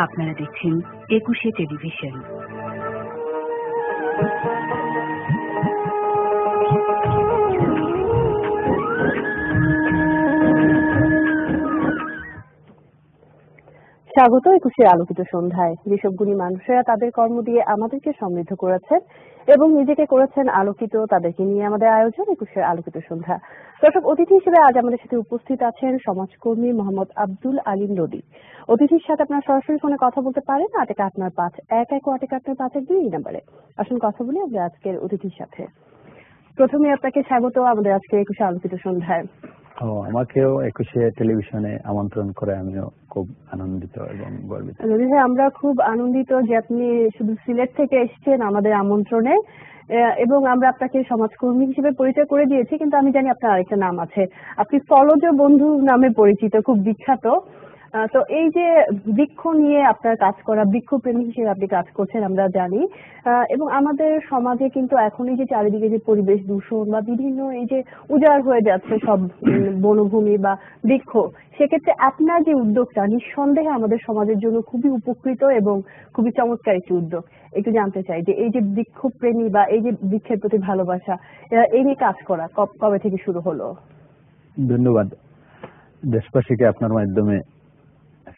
আপনারা দেখছেন একুশে টেলিভিশন। স্বাগত একুশের আলোকিত সন্ধ্যায়। যেসব গুণী মানুষেরা তাদের কর্ম দিয়ে আমাদেরকে সমৃদ্ধ করেছেন এবং নিজেকে করেছেন আলোকিত, তাদেরকে নিয়ে আমাদের আয়োজন একুশের আলোকিত সন্ধ্যা। দর্শক, অতিথি হিসেবে আজ আমাদের সাথে উপস্থিত আছেন সমাজকর্মী মোহাম্মদ আব্দুল আলিম নদী। অতিথির সাথে আপনারা সরাসরি ফোনে কথা বলতে পারেন 881-511 ও 881-512 এই নাম্বারে। আসুন কথা বলি আমরা আজকের অতিথির সাথে। প্রথমে আপনাকে স্বাগত আমাদের আজকে একুশে আলোকিত সন্ধ্যায়। আমাকেও একুশে টেলিভিশনে আমন্ত্রণ করে আমিও খুব আনন্দিত এবং গর্বিত। আমরা খুব আনন্দিত যে আপনি শুধু সিলেট থেকে এসেছেন আমাদের আমন্ত্রণে, এবং আমরা আপনাকে সমাজকর্মী হিসেবে পরিচয় করে দিয়েছি, কিন্তু আমি জানি আপনার আরেকটা নাম আছে, আপনি ফলজ বন্ধু নামে পরিচিত, খুব বিখ্যাত। তো এই যে বৃক্ষ নিয়ে আপনার কাজ করা, বৃক্ষপ্রেমী হিসেবে আপনি কাজ করছেন আমরা জানি, এবং আমাদের সমাজে কিন্তু এখন এই যে চারিদিকে যে পরিবেশ দূষণ বা বিভিন্ন এই যে উজাড় হয়ে যাচ্ছে সব বনভূমি বা বৃক্ষ, সেক্ষেত্রে আপনার যে উদ্যোগটা নিঃসন্দেহে আমাদের সমাজের জন্য খুবই উপকৃত এবং খুবই চমৎকার একটি উদ্যোগ। একটু জানতে চাই যে এই যে বৃক্ষপ্রেমী বা এই যে বৃক্ষের প্রতি ভালোবাসা, এই নিয়ে কাজ করা কবে থেকে শুরু হলো? ধন্যবাদ। দেশবাসীকে আপনার মাধ্যমে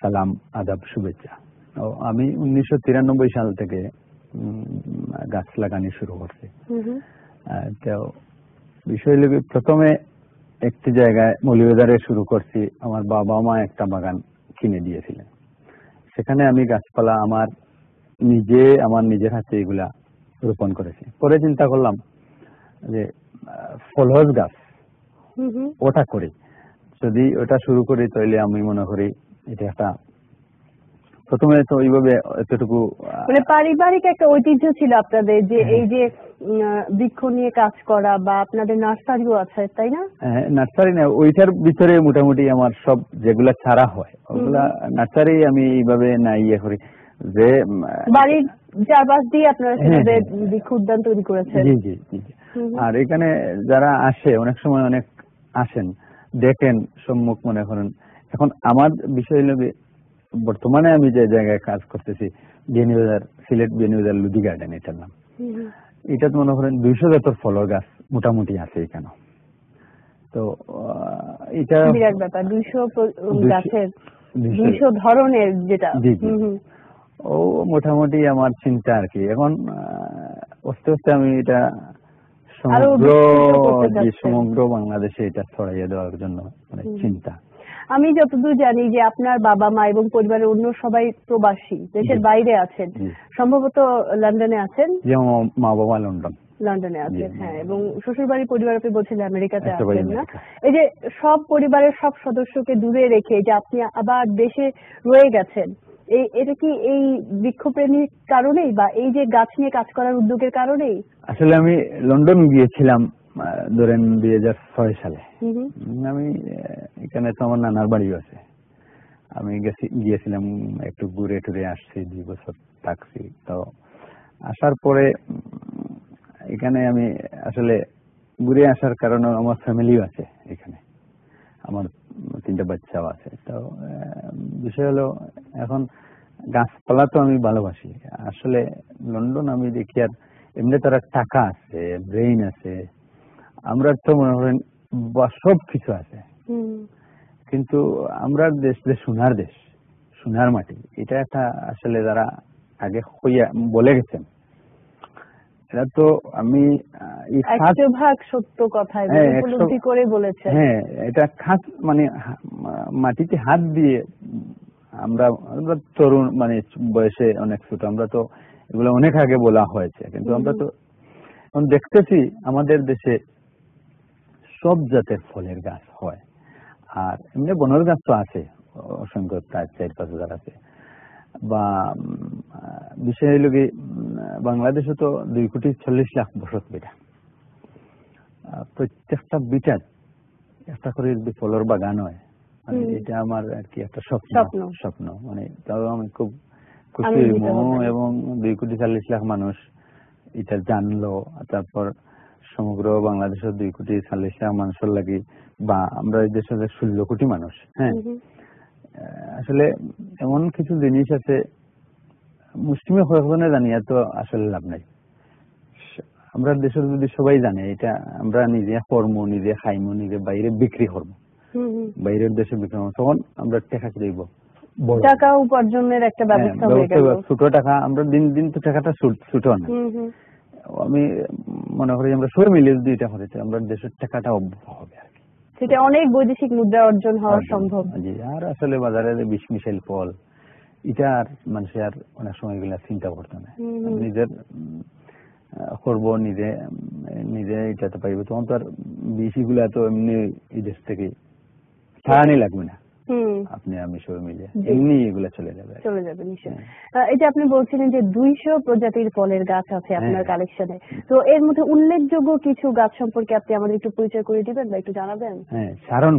সালাম, আদাব, শুভেচ্ছা। আমি 1993 সাল থেকে গাছ লাগানো শুরু করছি। তো বিষয় হলো প্রথমে একটি জায়গায় মৌলভীবাজারে শুরু করছি। আমার বাবা মা একটা বাগান কিনে দিয়েছিলেন, সেখানে আমি গাছপালা আমার নিজের হাতে এগুলা রোপণ করেছি। পরে চিন্তা করলাম যে ফলজ গাছ ওটা করি, যদি ওটা শুরু করি তাহলে আমি মনে করি এটা একটা, প্রথমে তো ওইভাবে এতটুকু মানে পারিবারিক একটা ঐতিহ্য ছিল আপনাদের যে এই যে বৃক্ষ নিয়ে কাজ করা, বা আপনাদের নার্সারিও আছে তাই না? নার্সারি না, ওইটার ভিতরে মোটামুটি আমার সব যেগুলা ছাড়া হয় ওগুলা নার্সারি আমি এইভাবে না ইয়ে করি, যে বাড়ির চারপাশ দিয়ে আপনারা সেভাবে বৃক্ষ উদ্যান তৈরি করেছেন। জি জি জি। আর এখানে যারা আসে অনেক সময় অনেক আসেন, দেখেন সম্মুখ, মনে করেন এখন আমার বিষয় হলো বর্তমানে আমি যে জায়গায় কাজ করতেছি বিয়ানীবাজার, সিলেট বিয়ানীবাজার লুদি গার্ডেন, এটার নাম। এটা তো মনে করেন 200 জাতের ফলের গাছ মোটামুটি আছে এখানে। তো এটা বিরাট ব্যাপার, 200 গাছের 200 ধরনের, যেটা ও মোটামুটি আমার চিন্তা আর কি। এখন আস্তে আস্তে আমি এটা সমগ্র বাংলাদেশে এটা ছড়াইয়ে দেওয়ার জন্য অনেক চিন্তা। আমি যতদূর জানি যে আপনার বাবা মা এবং পরিবারের অন্য সবাই প্রবাসী, দেশের বাইরে আছেন, সম্ভবত লন্ডনে আছেন। মা বাবা লন্ডনে আছেন, হ্যাঁ, এবং শ্বশুর বাড়ির পরিবার আপনি বলছিলেন আমেরিকাতে আছেন না? এই যে সব পরিবারের সব সদস্যকে দূরে রেখে যে আপনি আবার দেশে রয়ে গেছেন, এটা কি এই বৃক্ষপ্রেমীর কারণেই বা এই যে গাছ নিয়ে কাজ করার উদ্যোগের কারণেই? আসলে আমি লন্ডন গিয়েছিলাম ধরেন 2006 সালে। আমি এখানে তো আমার নানার বাড়িও আছে, আমি গিয়েছিলাম, একটু ঘুরে টুরে আসছি, 2 বছর থাকছি। তো আসার পরে এখানে আমি আসলে ঘুরে আসার কারণে আমার ফ্যামিলিও আছে এখানে, আমার 3টা বাচ্চাও আছে। তো বিষয় হলো এখন গাছপালা তো আমি ভালোবাসি। আসলে লন্ডন আমি দেখি আর এমনি তারা টাকা আছে, ব্রেইন আছে, আমরা তো মনে করেন সব কিছু আছে, কিন্তু আমরা দেশ যে সোনার দেশ, সোনার মাটি, এটা একটা আসলে যারা আগে বলে গেছেন, এটা তো আমি 100% সত্য কথা উপলব্ধি করে বলেছেন। হ্যাঁ, এটা খাস মানে মাটিতে হাত দিয়ে আমরা তরুণ মানে বয়সে অনেক ছোট, আমরা তো এগুলো অনেক আগে বলা হয়েছে, কিন্তু আমরা তো এখন দেখতেছি আমাদের দেশে সব জাতের ফলের গাছ হয়। আর এমনি বনের গাছ তো আছে অসংখ্য, প্রায় 4-5 হাজার আছে। বা বিষয় হলো কি, বাংলাদেশে তো 2,40,00,000 বসত বিটা, প্রত্যেকটা বিটার একটা করে যদি ফলের বাগান হয়, মানে এটা আমার আর কি একটা স্বপ্ন। মানে তাও আমি খুব খুশি এবং 2,40,00,000 মানুষ এটা জানলো। তারপর সমগ্র বাংলাদেশের 2,40,00,000 মানুষের লাগি, বা আমরা এই দেশের 16 কোটি মানুষ, হ্যাঁ, আসলে এমন কিছু জিনিস আছে মুসলিমে কখনো জানিয়া তো আসলে লাভ নাই। আমরা দেশের যদি সবাই জানে এটা আমরা নিজে কর্ম, নিজে খাইমো, নিজে বাইরে বিক্রি করবো, বাইরের দেশে বিক্রি করবো, তখন আমরা টাকা চাইব, টাকা উপার্জনের একটা ব্যবস্থা হয়ে গেল। ছোট টাকা আমরা দিন দিন তো টাকাটা ছোট না। আমি মনে করি আমরা সবাই মিলে যদি এটা করি আমরা দেশের টাকাটা হবে আর কি, সেটা অনেক বৈদেশিক মুদ্রা অর্জন হওয়া সম্ভব। জি, আর আসলে বাজারে বিষ মিশাইল ফল এটা আর মানুষ আর অনেক সময় এগুলা চিন্তা করতো না, নিজের করবো নিজে নিজে এটাতে পাইবো, তখন তো আর বিষ গুলা তো এমনি এই দেশ থেকে ছাড়ানি লাগবে না, আপনি আমি সবাই মিলে এমনি এগুলা চলে যাবে নিশ্চয়ই। এই যে আপনি বলছিলেন যে 200 প্রজাতির ফলের গাছ আছে আপনার কালেকশনে, তো এর মধ্যে উল্লেখযোগ্য কিছু গাছ সম্পর্কে আপনি আমাদের একটু পরিচয় করে দিবেন বা একটু জানাবেন? হ্যাঁ, সারন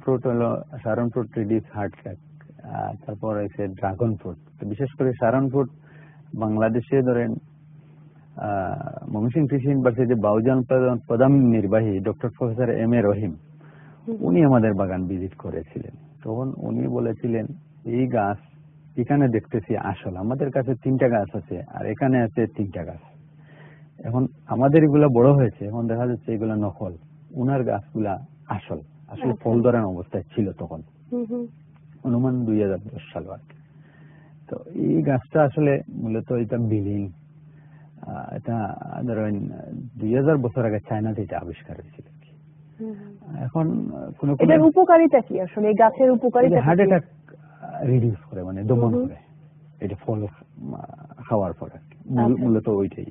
ফ্রুট হলো সারন ফ্রুট রিডিউস হার্ট অ্যাটাক, তারপর আছে ড্রাগন ফ্রুট। বিশেষ করে সারন ফ্রুট বাংলাদেশে ধরেন ময়মনসিংহ কৃষি ইউনিভার্সিটির বাউজান প্রধান নির্বাহী ডক্টর প্রফেসর এম এ রহিম উনি আমাদের বাগান ভিজিট করেছিলেন, তখন উনি বলেছিলেন এই গাছ এখানে দেখতেছি আসল, আমাদের কাছে 3টা গাছ আছে আর এখানে আছে 3টা গাছ, এখন আমাদের এগুলা বড় হয়েছে, এখন দেখা যাচ্ছে এগুলা নকল, উনার গাছগুলা আসল, আসলে ফল ধরান অবস্থায় ছিল তখন, অনুমান 2010 সাল আর কি। তো এই গাছটা আসলে মূলত এটা বিলিং, এটা ধরেন 2000 বছর আগে চায়নাতে এটা আবিষ্কার হয়েছিল। এখন কোন এটার উপকারিতা কি আসলে, এই গাছের উপকারিতা? হার্ট অ্যাটাক রিডিউস করে, মানে দমন করে এটা ফল খাওয়ার পর আর কি, মূলত ওইটাই।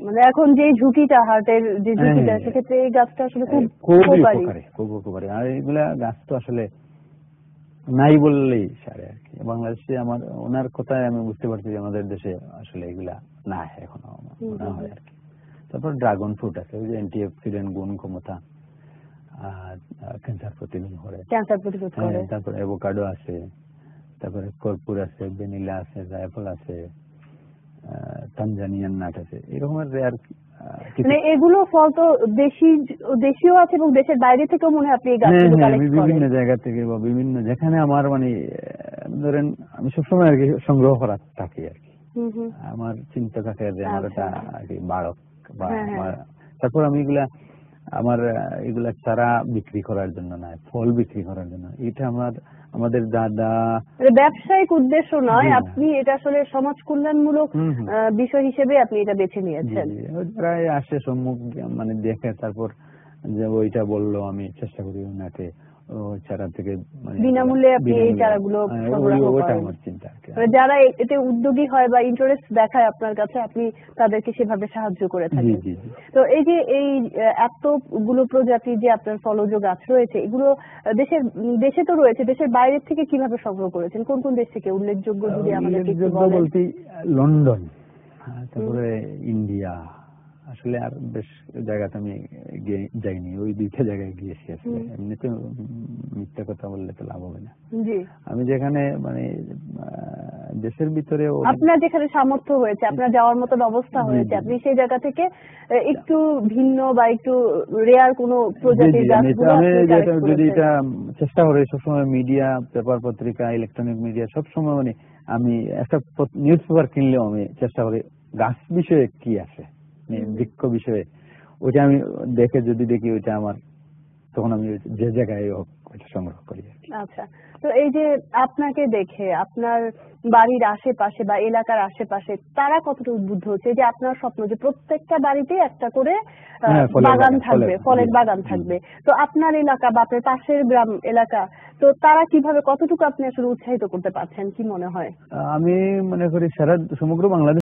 মানে এখন যে ঝুঁকিটা, হার্টের যে ঝুঁকিটা, সেক্ষেত্রে এই গাছটা আসলে খুব উপকারী। আর এগুলা গাছ তো আসলে নাই বললেই সারে আর কি। বাংলাদেশে আমার ওনার কথায় আমি বুঝতে পারছি যে আমাদের দেশে আসলে এগুলা না এখনো মনে হয় আর কি। তারপর ড্রাগন ফ্রুট আছে, ওই যে অ্যান্টিঅক্সিডেন্ট গুণ ক্ষমতা, ক্যান্সার প্রতিরোধ করে। তারপর অ্যাভোকাডো আছে, তারপরে কর্পূর আছে, ভ্যানিলা আছে, জায়ফল আছে, তানজানিয়ান নাট আছে, এরকমের রেয়ার। মানে এগুলো ফল তো দেশীয় আছে এবং দেশের বাইরে থেকেও মনে হয় আপনি এই গাছগুলো কালেক্ট করেন? বিভিন্ন জায়গা থেকে বা বিভিন্ন যেখানে আমার মানে ধরেন আমি সবসময় আর কি সংগ্রহ করা থাকি আর কি, আমার চিন্তা থাকে যে আমার এটা আর কি বাড়ক বা তারপর আমি এগুলা চারা বিক্রি করার জন্য না, ফল বিক্রি করার জন্য। এটা আমাদের দাদা, ব্যবসায়িক উদ্দেশ্য নয়, আপনি এটা আসলে সমাজ কল্যাণমূলক বিষয় হিসেবে আপনি এটা বেছে নিয়েছেন। প্রায় আসে সম্মুখ মানে দেখে, তারপর যে ওইটা বললো আমি চেষ্টা করি ওনাকে চারা থেকে বিনামূল্যে আপনি এই চারাগুলো সংগ্রহ করেন। আমার চিন্তা, যারা এতে উদ্যোগী হয় বা ইন্টারেস্ট দেখায় আপনার কাছে, আপনি তাদেরকে সেভাবে সাহায্য করে থাকেন। তো এই যে এই এতগুলো প্রজাতি যে আপনার ফলজ গাছ রয়েছে, এগুলো দেশে তো রয়েছে, দেশের বাইরে থেকে কিভাবে সংগ্রহ করেছেন? কোন কোন দেশ থেকে উল্লেখযোগ্য যদি আমাদেরকে একটু বলেন? বলতে লন্ডন, তারপরে ইন্ডিয়া, আসলে আর বেশ জায়গাতে আমি যাইনি, ওই 2টা জায়গায় গিয়েছি আসলে। এমনিতে মিথ্যা কথা বললে তো লাভ হবে না। আমি যেখানে মানে দেশের ভিতরে আপনার যেখানে সামর্থ্য হয়েছে, আপনার যাওয়ার মতন অবস্থা হয়েছে, আপনি সেই জায়গা থেকে একটু ভিন্ন বা একটু রেয়ার কোনো প্রজাতির গাছগুলো যদি এটা চেষ্টা করি সবসময়, মিডিয়া, পেপার, পত্রিকা, ইলেকট্রনিক মিডিয়া সবসময় মানে আমি একটা নিউজ পেপার কিনলেও আমি চেষ্টা করি গাছ বিষয়ে কি আছে, বৃক্ষ বিষয়ে, ওইটা আমি যদি দেখি ওইটা আমার, তখন আমি যে জায়গায় হোক ওইটা সংগ্রহ করি। আচ্ছা, তো এই যে আপনাকে দেখে আপনার বাড়ির আশেপাশে বা এলাকার আশেপাশে তারা কতটা উদ্বুদ্ধ হচ্ছে যে আপনার স্বপ্ন যে প্রত্যেকটা বাড়িতে একটা করে বাগান থাকবে, ফলের বাগান থাকবে, তো আপনার এলাকা বা আপনার পাশের গ্রাম এলাকা, তো তারা কিভাবে কতটুকু আপনি আসলে উৎসাহিত করতে পারছেন কি মনে হয়? আমি মনে করি সারা সমগ্র বাংলাদেশ